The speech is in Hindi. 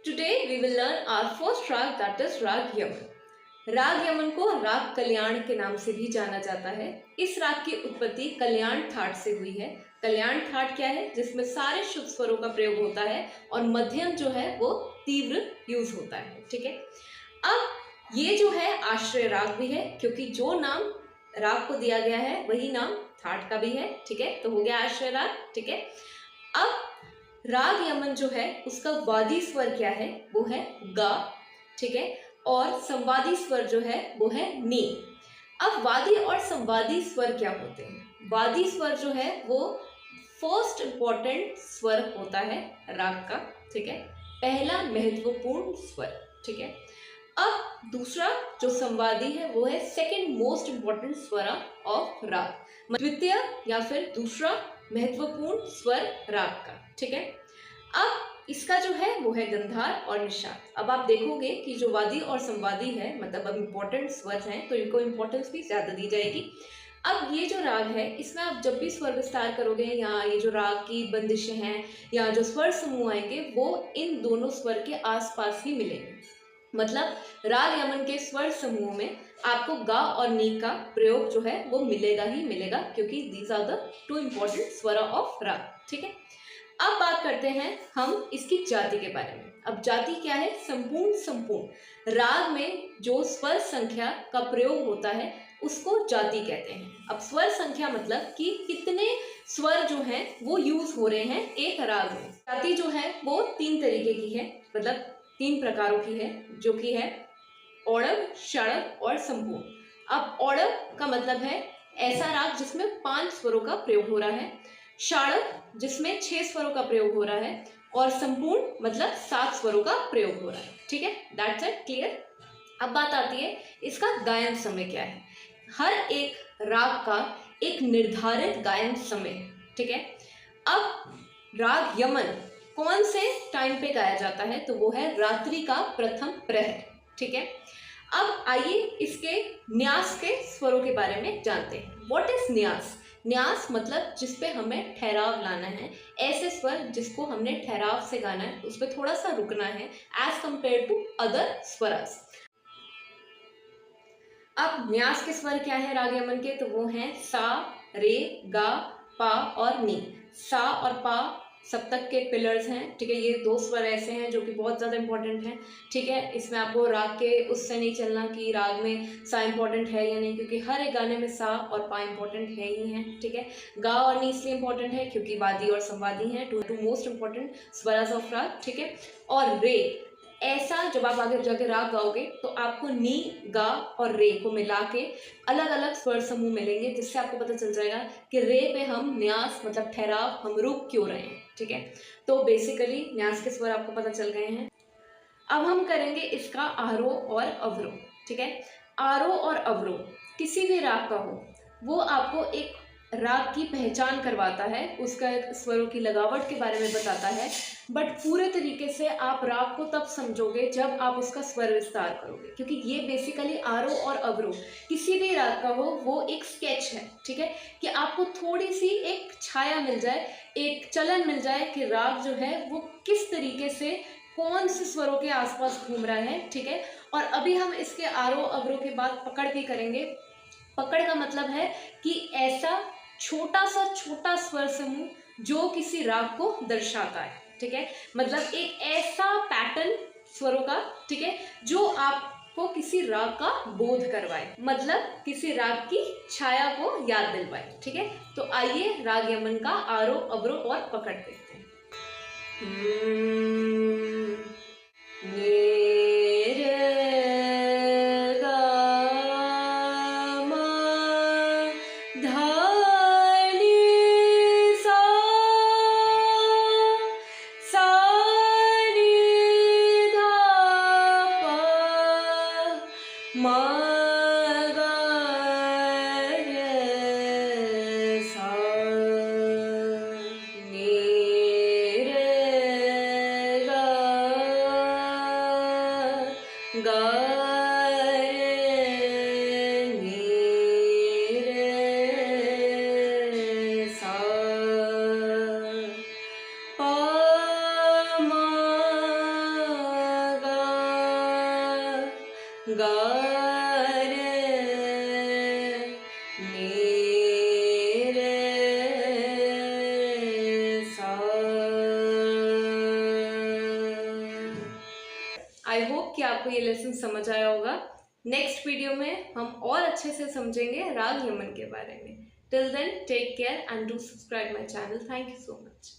Today we will learn our first rag, that is राग यमन। राग यमन को राग कल्याण के नाम से भी जाना जाता है। इस राग की उत्पत्ति कल्याण थाट से हुई है। कल्याण थाट क्या है? जिसमें सारे शुभ स्वरों का प्रयोग होता है और मध्यम जो है वो तीव्र यूज होता है। ठीक है, अब ये जो है आश्रय राग भी है, क्योंकि जो नाम राग को दिया गया है वही नाम थाट का भी है। ठीक है, तो हो गया आश्रय राग। ठीक है, अब राग यमन जो है उसका वादी स्वर क्या है? वो है गा। ठीक है, और संवादी स्वर जो है वो है नी। अब वादी और संवादी स्वर क्या होते हैं? वादी स्वर जो है वो फर्स्ट इंपॉर्टेंट स्वर होता है राग का। ठीक है, पहला महत्वपूर्ण स्वर। ठीक है, अब दूसरा जो संवादी है वो है सेकंड मोस्ट इंपॉर्टेंट स्वर ऑफ राग, द्वितीय या फिर दूसरा महत्वपूर्ण स्वर राग का। ठीक है, अब इसका जो है वो है गंधार और निषाद। अब आप देखोगे कि जो वादी और संवादी है, मतलब अब इम्पोर्टेंट स्वर हैं, तो इनको इम्पोर्टेंस भी ज्यादा दी जाएगी। अब ये जो राग है इसमें आप जब भी स्वर विस्तार करोगे या ये जो राग की बंदिशें हैं या जो स्वर समूह आएंगे वो इन दोनों स्वर के आसपास ही मिलेंगे। मतलब राग यमन के स्वर समूह में आपको गा और नी का प्रयोग जो है वो मिलेगा ही मिलेगा, क्योंकि these are the two important swar of raag. ठीक है, अब बात करते हैं हम इसकी जाति के बारे में। अब जाति क्या है? संपूर्ण। संपूर्ण राग में जो स्वर संख्या का प्रयोग होता है उसको जाति कहते हैं। अब स्वर संख्या मतलब कि कितने स्वर जो हैं वो यूज हो रहे हैं एक राग में। जाति जो है वो 3 तरीके की है, मतलब 3 प्रकारों की है, जो कि है औड़व, षड़व और संपूर्ण। अब औड़व का मतलब है ऐसा राग जिसमें 5 स्वरों का प्रयोग हो रहा है, षाड़व जिसमें 6 स्वरों का प्रयोग हो रहा है, और संपूर्ण मतलब 7 स्वरों का प्रयोग हो रहा है। ठीक है, दैट्स इट, क्लियर। अब बात आती है इसका गायन समय क्या है। हर एक राग का एक निर्धारित गायन समय है। ठीक है, अब राग यमन कौन से टाइम पे गाया जाता है? तो वो है रात्रि का प्रथम प्रहर। ठीक है, अब आइए इसके न्यास के स्वरों के बारे में जानते हैं। व्हाट इज न्यास? न्यास मतलब जिसपे हमें ठहराव लाना है, ऐसे स्वर जिसको हमने ठहराव से गाना है, उस पर थोड़ा सा रुकना है एज कंपेयर टू अदर स्वरस। अब न्यास के स्वर क्या है राग यमन के? तो वो हैं सा, रे, गा, पा और नी। सा और पा सप्तक के पिलर्स हैं। ठीक है, ये 2 स्वर ऐसे हैं जो कि बहुत ज़्यादा इंपॉर्टेंट हैं। ठीक है, इसमें आपको राग के उससे नहीं चलना कि राग में सा इंपॉर्टेंट है या नहीं, क्योंकि हर एक गाने में सा और पा इंपॉर्टेंट है ही हैं। ठीक है, गा और नी इसलिए इंपॉर्टेंट है क्योंकि वादी और संवादी हैं two most important swaraj of raag. ठीक है, और रे ऐसा जब आप आगे जाके राग गाओगे तो आपको नी, गा और रे को मिला के अलग अलग स्वर समूह मिलेंगे, जिससे आपको पता चल जाएगा कि रे पे हम न्यास मतलब ठहराव हम रुक क्यों रहे हैं। ठीक है, तो बेसिकली न्यास के स्वर आपको पता चल गए हैं। अब हम करेंगे इसका आरोह और अवरोह। ठीक है, आरोह और अवरोह किसी भी राग का हो वो आपको एक राग की पहचान करवाता है, उसका स्वरों की लगावट के बारे में बताता है, बट पूरे तरीके से आप राग को तब समझोगे जब आप उसका स्वर विस्तार करोगे, क्योंकि ये बेसिकली आरोह और अवरोह किसी भी राग का हो वो एक स्केच है। ठीक है, कि आपको थोड़ी सी एक छाया मिल जाए, एक चलन मिल जाए कि राग जो है वो किस तरीके से कौन से स्वरों के आसपास घूम रहा है। ठीक है, और अभी हम इसके आरोह अवरोह के बाद पकड़ भी करेंगे। पकड़ का मतलब है कि ऐसा छोटा स्वर समूह जो किसी राग को दर्शाता है। ठीक है, मतलब एक ऐसा पैटर्न स्वरों का, ठीक है, जो आपको किसी राग का बोध करवाए, मतलब किसी राग की छाया को याद दिलवाए। ठीक है, तो आइए राग यमन का आरोह अवरोह और पकड़ देखते हैं। गा रे नी रे सा। आई होप कि आपको ये लेसन समझ आया होगा। नेक्स्ट वीडियो में हम और अच्छे से समझेंगे राग यमन के बारे में। Till then take care and do subscribe my channel. Thank you so much.